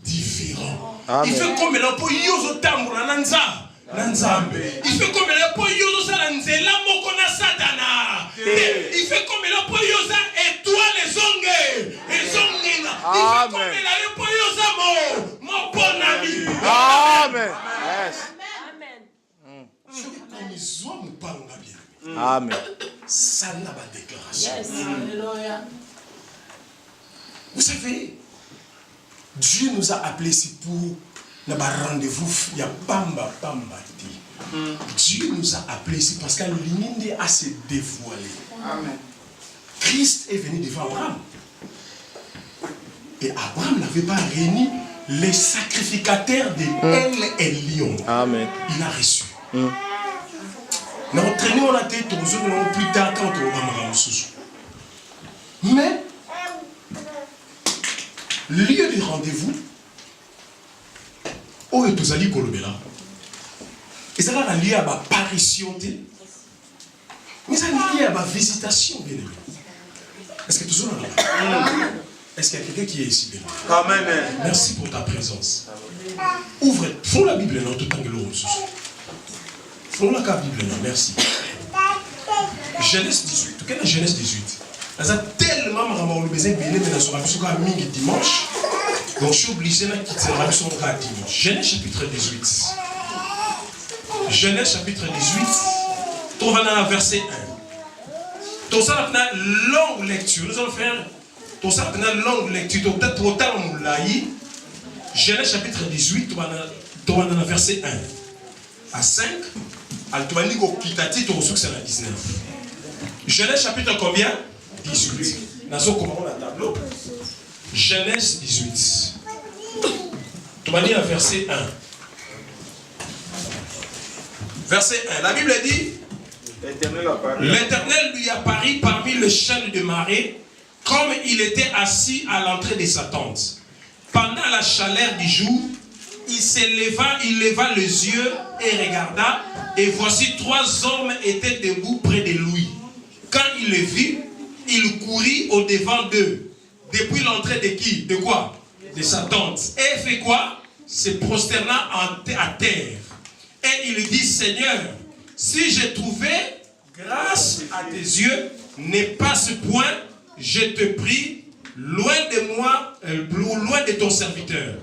différent. Il fait comme la po yo zo tambura na nzambe. Il fait comme la po yo zo sala nzela moko na satana. Il fait comme la po yo za étoile zonge ezongenga. Il fait comme la yo po yo za mo bonami. Amen. Yes. Amen. Ça n'a pas de déclaration. Yes. Vous savez, Dieu nous a appelés ici pour un rendez-vous. Il y a Bamba. Dieu nous a appelés ici parce qu'à l'unité a se dévoilé. Amen. Christ est venu devant Abraham. Et Abraham n'avait pas réuni les sacrificateurs de El Elion. Amen. Il a reçu. Nous entraînons la tête plus tard quand on va mais le lieu de rendez-vous où est tous allés Kolobela et ça va lié à ma apparition mais ça lié à ma visitation bien aimé. Est-ce que toujours là? Est-ce qu'il y a quelqu'un qui est ici bien? Amen. Merci pour ta présence. Ouvre, fous la Bible dans tout temps que l'on se fous la Bible, merci. Genèse 18. Quelle est Genèse 18? Ça a tellement besoin de venir dans son dimanche. Donc je suis obligé de quitter la mission de dimanche. Genèse chapitre 18. Genèse chapitre 18. On va dans le verset 1. Tout ça a une longue lecture. Nous allons faire tout ça a une longue lecture. Peut-être pour autant on l'a eu. Genèse chapitre 18. On va dans le verset 1 à 5. Tu vas dire que tu as dit que c'est la 19. Genèse chapitre combien? 18. Nous allons commencer le tableau. Genèse 18. Tu vas lire le verset 1. Verset 1. La Bible dit: L'Éternel lui apparut parmi les chênes de marée, comme il était assis à l'entrée de sa tente. Pendant la chaleur du jour, il leva les yeux et regarda, et voici 3 hommes étaient debout près de lui. Quand il les vit, il courut au devant d'eux. Depuis l'entrée de qui? De quoi? De sa tente. Et fait quoi? Se prosterna à terre. Et il dit: Seigneur, si j'ai trouvé grâce à tes yeux, n'aie pas ce point, je te prie, loin de moi, loin de ton serviteur.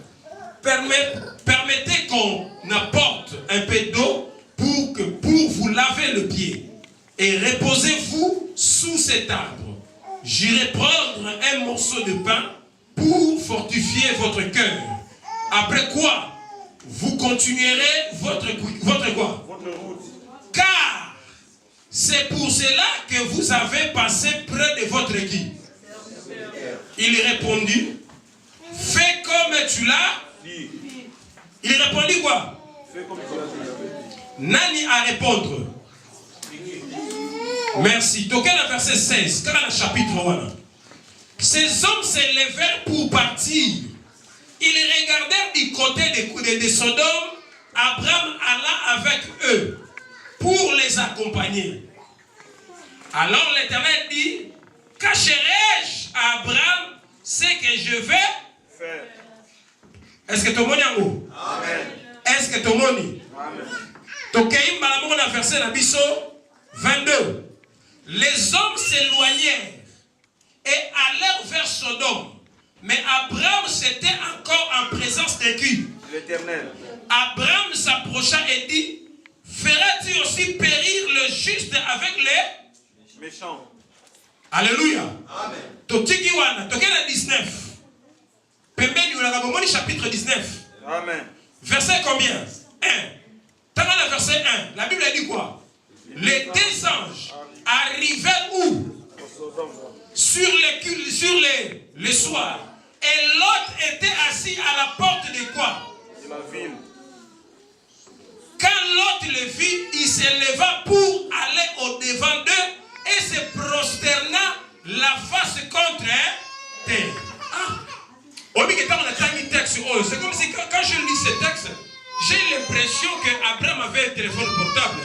Permettez qu'on apporte un peu d'eau pour vous laver le pied. Et reposez-vous sous cet arbre. J'irai prendre un morceau de pain pour fortifier votre cœur. Après quoi, vous continuerez votre quoi? Votre route. Car c'est pour cela que vous avez passé près de votre qui? Il répondit: fais comme tu l'as dit. Il répondit quoi? Fais comme tu l'as dit. Nani à répondre. Merci. Donc, le verset 16, quand le chapitre 1. Ces hommes se levèrent pour partir. Ils regardèrent du côté de Sodome. Abraham alla avec eux pour les accompagner. Alors l'Éternel dit: cacherai-je à Abraham ce que je vais faire? Est-ce que tout le monde est en haut? Amen. Est-ce que tout le monde est? Amen. Donc, on a versé la biso 22. Les hommes s'éloignèrent et allèrent vers Sodome. Mais Abraham s'était encore en présence de qui? L'Éternel. Abraham s'approcha et dit: feras-tu aussi périr le juste avec les méchants? Alléluia. Amen. Tokiwana, Tokena 19. Pembeni Ulagabomoni chapitre 19. Amen. Verset combien? 1. Dans le verset 1, la Bible dit quoi? Les 2 anges arrivèrent où? Sur les soirs. Et l'autre était assis à la porte de quoi? De la ville. Quand l'autre le vit, il se leva pour aller au-devant d'eux et se prosterna la face contre terre. Ah. C'est comme si quand je lis ce texte, j'ai l'impression qu'Abraham avait un téléphone portable.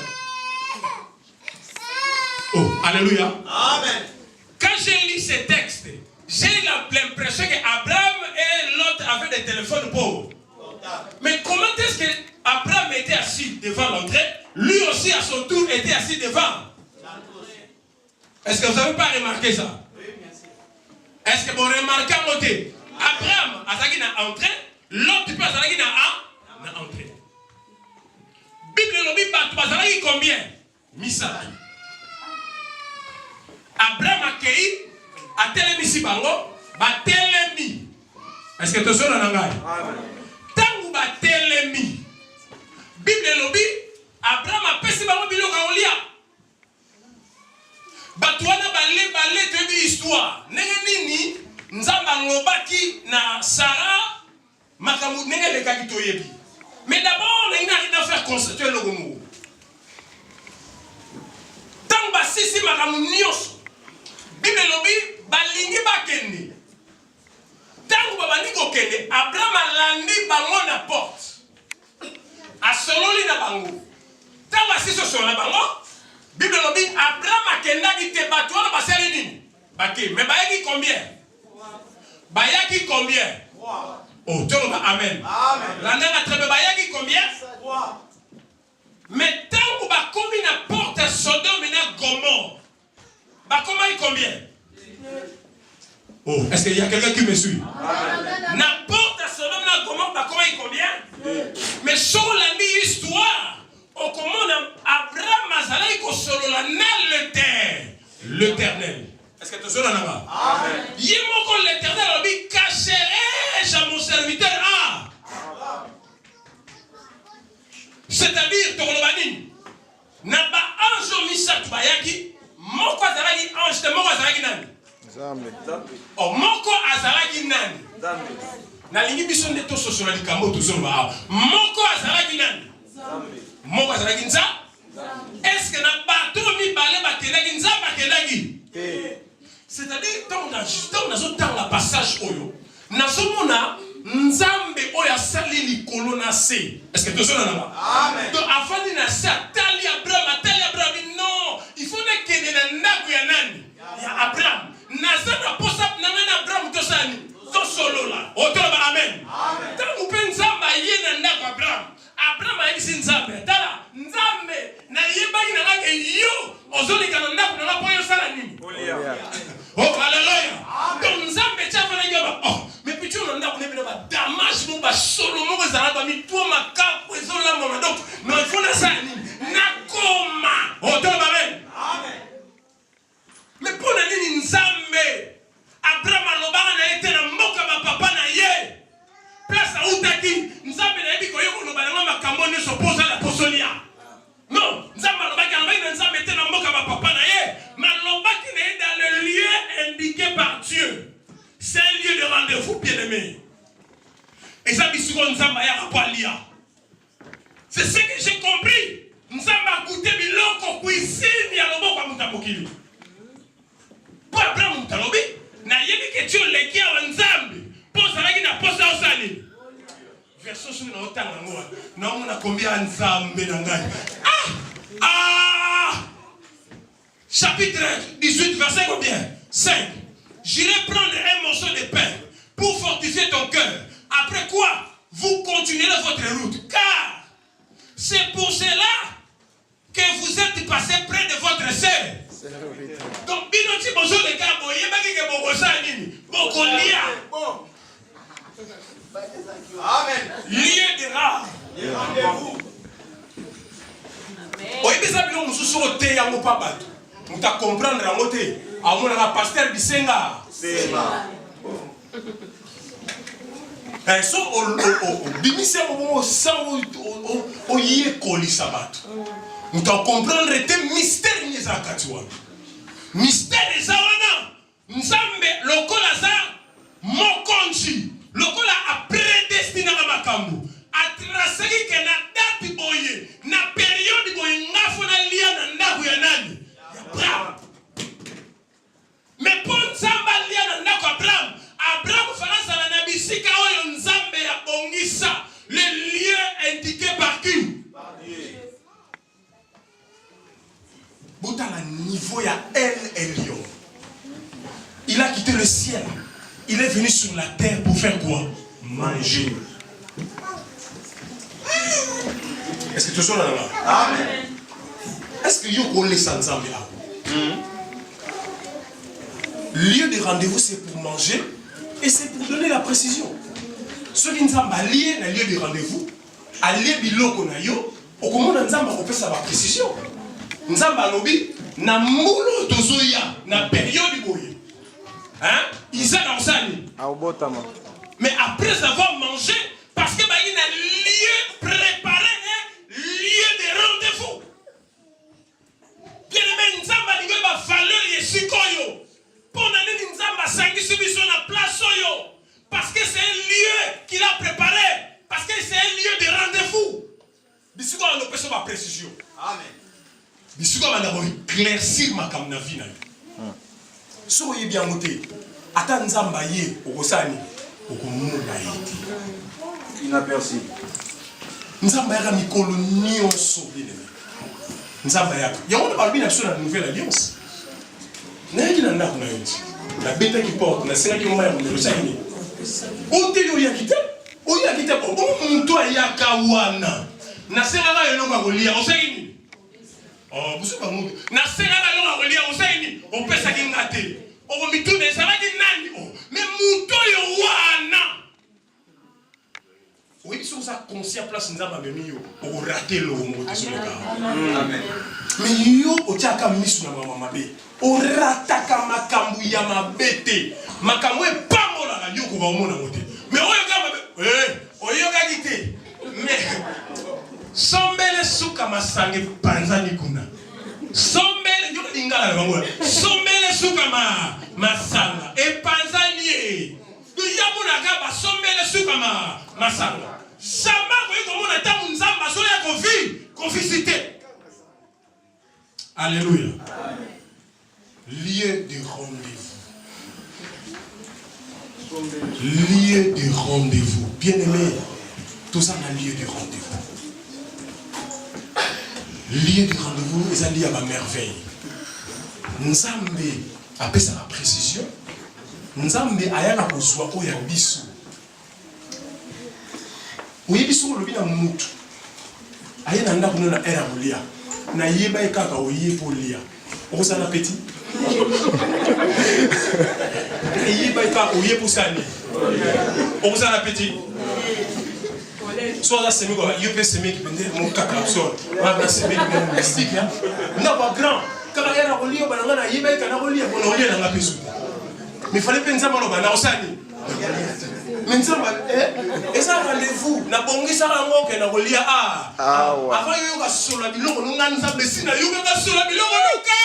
Oh, alléluia. Amen. Quand j'ai lu ce texte, j'ai l'impression qu'Abraham et l'autre avaient des téléphones pauvres. Mais comment est-ce qu'Abraham était assis devant l'entrée? Lui aussi, à son tour, était assis devant. Est-ce que vous n'avez pas remarqué ça? Oui, bien sûr. Est-ce que vous remarquez à côté? Abraham a sagi na entrée, l'autre peut sagi na entrée. Bible lobi batu bazalaki combien? Misaki. Abraham a cueilli, a telemisi bango, ba telemi. Est-ce que tu es dans l'angai? Tangu ba telemi. Bible lobi, Abraham a pesi bango bilo kaolia. Batuana balé te di histoire. Nenge nini, nzamba ngobaki na Sarah, makamu nenge lekaki toyebi. Mais d'abord, il n'a rien à faire constituer le gomo. Tant que si makamu nyos, Bible lobi balingi bakende. Tant que babani kokende, Abraham a landi bango na porte. A sololi na bango. Tant que si sur la bango, Bible lobi Abraham a kenda ki te batouana baseli nini? Baki, mais bayaki combien? Bayaki combien? Oh, Dieu amen. Amen. L'année a très bayaki combien? Mais tant que ba commis na porte à Sodome et na Gomorrhe, ba comment combien? Oh, est-ce qu'il y a quelqu'un qui me suit? Amen. Na porte à serviteur a. C'est-à-dire, Tokolobanine, n'a pas ange misatu bayaki, moko azalaki ange, te moko azalaki nani? Oh, moko azalaki nani? Nalingi biso nde to sosola likambo tozoloba awa. Moko azalaki nani? Moko azalaki nza? Est-ce que na bato mibale bakendaki nzambe akendaki? C'est-à-dire, tant nazotanga passage oyo, nazomona nzambe oyo asali likolo na se. Est-ce que tozona nanga? Amen. Donc afandi na se atali Abraham, non, il faut nekende na ndako ya nani? Ya Abraham. Nazana posa nangana Abraham tosani. Tosolo la. Otoloba amen. Amen. Tangu pe nzambe ye na ndako Abraham. Abraham ayebisi nzambe. Tala nzambe na yebaki na ngake yo ozolika na ndako na po yo sala nini? Oh hallelujah. Donc nzambe tshafana yoba. Oh, mais pitu na ndako ne bina ba damage mo ba solo mo ezala ba mitwa makapo ezola mo donc no ifuna sala nini? Nakoma. Otoloba amen. Amen. Mais pour la nini nzambe Abraham alobaka na ete na mboka ba papa na ye. Place autaki nzambe na yebi koyo koloba na makambo ne s'oppose à la posolia. Non, nzambe alobaki na nzambe ete na mboka ba papa na ye, malobaki na ye dans le lieu indiqué par Dieu. C'est un lieu de rendez-vous bien-aimé. Et ça bisiko nzambe ya rapalia. C'est ce que j'ai compris. Nzambe a goûté biloko cuisine ya loboko ya mutabokili. Pour Abraham mutalobi na yebi ke Dieu leki ya nzambe posa laki na posa osani verso sur na otanga ngwa na on a combien nzambe na ngai chapitre 18 verset combien 5. J'irai prendre un morceau de pain pour fortifier ton cœur, après quoi vous continuerez votre route, car c'est pour cela que vous êtes passé près de votre sœur. Donc, binoti bonjour les gars, boye baki ke bokosa nini? Bokolia. Amen. Lié de rare. Rendez-vous. Oye bisa bilo mususu ote ya mo papa. Muta comprendre la moté. Amona la pasteur Bisenga. Sema. So bimise mo sang o yé koli sabato. Muta comprendre te mystère ni za katiwa. Mystère za wana. Nzambe lokola za mokonzi. Lokola a prédestiné na makambo. A tracé que na date boye, na période boye ngafo na lia na ndako ya nani? Abraham. Mais pour nzamba lia na ndako Abraham, Abraham fana na bisika oyo nzambe ya bongisa, le lieu indiqué par qui? Par Dieu. Bota la niveau ya El Elyon. Il a quitté le ciel. Il est venu sur la terre pour faire quoi? Manger. Est-ce que tu es là? Amen. Est-ce que vous connaissez ça? Lieu de rendez-vous, c'est pour manger et c'est pour donner la précision. Ceux qui ne sont pas liés dans le lieu de rendez-vous, aller biloko na yo, au comment on a fait ça la précision. Nzamba lobi na mulo tozoya na période boye. Hein? Isa dans ça ni. Mais après avoir mangé, parce que bah il y a un lieu préparé, lieu de rendez-vous. Bien aimé nzamba ni ba valeur yesikoyo. Pour nani nzamba sangi subiso na place oyo. Parce que c'est un lieu qu'il a préparé. Parce que c'est un lieu de rendez-vous. Bisiko on peut se précision. Amen. Bisiko va d'abord éclaircir ma kam na vie na yo. So ye bien noté. Ata nzamba ye okosani okomona yiti. Inaperçu. Nzamba ya mikolo nyonso bien aimé. Nzamba ya. Yango na balbi na so na nouvelle alliance. Na yaki na ndako na yo. Na beta ki porte na senga ki moma ya mondelo sa ini. Ote yo ya kite. O ya kite po muntu ayaka wana. Na senga na yo longa kolia oseni. Oh, busu ba muntu. Na senga na longa kolia oseni. Opesa ki ngate. O mitune salaki nani o. Mais muntu yo wana. Oui, si vous êtes conscient place nzamba memi yo, o rater le moto sur le cas. Amen. Mais yo o tiaka misu na mama mabe. O rataka makambu ya mabete. Makambu e pamola la yo ko ba mona mote. Mais oyo kama masange panzani kuna. Sombele yo lingala bango. Sombele suka masanga e panzani. Yamuna gaba sombele suka masanga. Sama ko ko mona tamu nzamba so ya confisité. Alléluia. Lieu de rendez-vous. Lieu de rendez-vous. Bien-aimé, tout ça a lieu de rendez-vous. Lieu de rendez-vous, ils ont lié à ma merveille. Nzambe appelle ça la précision. Nzambe ayana kozwa oya biso. Oye biso lobi na mutu. Ayana nda kunona era mulia. Na yeba ekaka oye polia. Oza na petit. Yeba ekaka oye pusani. Oza na petit. Soit là c'est mieux il peut s'aimer qui peut mon caca sur va s'aimer mon mystique là non pas grand quand il y a la religion on a yeba et kana religion on religion dans la pesu mais fallait penser malo bana osani mais ça et ça rendez-vous na bongi ça ngo ke na religion avant yo ka sola biloko nga nzambe sina yo ka sola biloko luka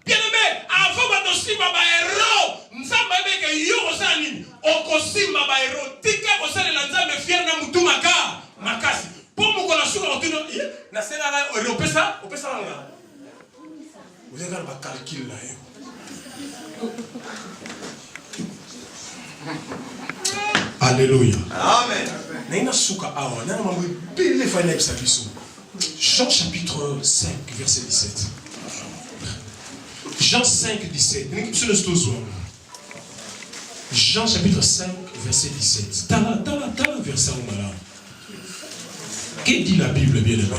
bien aimé avant ba tosima ba héros nzambe beke yo osani okosima ba héros tika osani la nzambe fier na mutumaka makasi pour mukona suka otuno na sena la opesa nga vous avez ba calcul là Alléluia. Amen. Naina suka awa na mambo bile fa na biso. Jean chapitre 5 verset 17. Jean 5 17. Jean chapitre 5 verset 17. Tala verset là. Que dit la Bible bien aimé?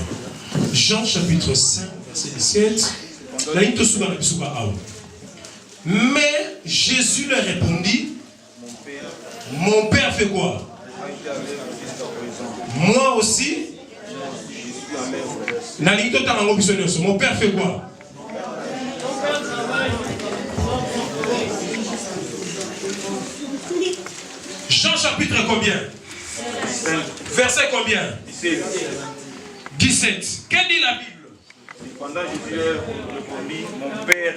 Jean chapitre 5 verset 17. Mais Jésus leur répondit, mon père fait quoi? Moi aussi. Mon père fait quoi? Jean chapitre combien? Verset combien? 17. Que dit la Bible? Pendant Jésus répondit, mon père.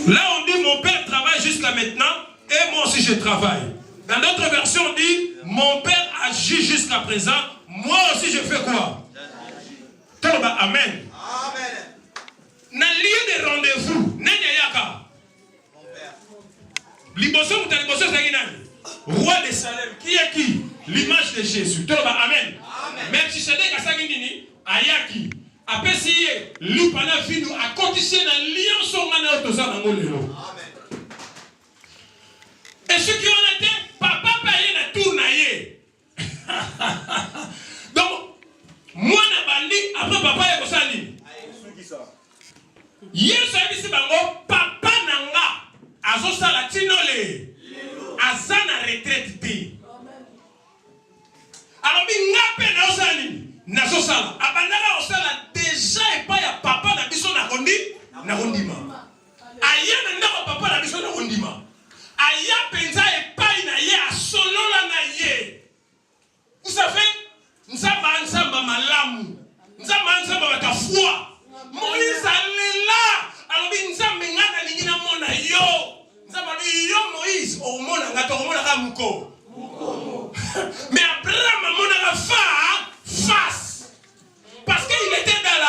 Là on dit mon père travaille jusqu'à maintenant et moi aussi je travaille. Dans d'autres versions on dit mon père agit jusqu'à présent, moi aussi je fais quoi? Amen. Amen. Na lieu de rendez-vous, Nanyayaka. Liboso roi de Salem, qui est qui? L'image de Jésus. Amen. Même si c'est des Kasagini, Ayaki. Après si l'Ipana Finu a cotisé dans l'Alliance au Mana Otosa Nangolero. Et ceux qui ont été, papa paye la tournaille. Donc, moi n'a bandi, après papa est Kosani. Hier, ça dit papa nanga, azo salatino le, azana retraite ti. Alors, bingape na osani, na sosala. Abandaka osala déjà et pas ya papa na biso na rondima. Aya na ndako papa na biso na rondima. Aya penza et pas na ye a solola na ye. Vous savez, nzamba malamu. Nzamba batafua. Moïse alela. Alors nzambe ngana lingina mona yo. Nzamba yo Moïse o mona ngata o mona ka muko. Mais Abraham a face. Parce qu'il était dans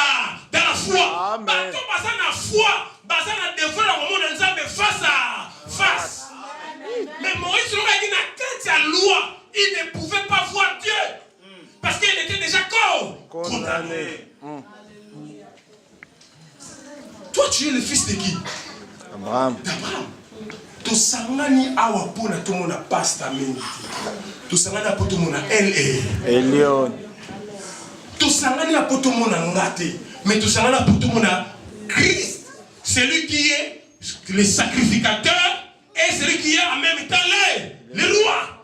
la foi. Bateau basa na foi, basa na défaut la moment nzambe face à face. Mais Moïse a dit na tête à loi, il ne pouvait pas voir Dieu. Parce qu'il était déjà condamné. Toi tu es le fils de qui? Abraham. Tosangani awa pona to mona pasta mengi. Tosangani apo to mona Elion. Tosangani apo to mona ngate, mais tosangani apo to mona Christ, celui qui est le sacrificateur et celui qui est en même temps le roi.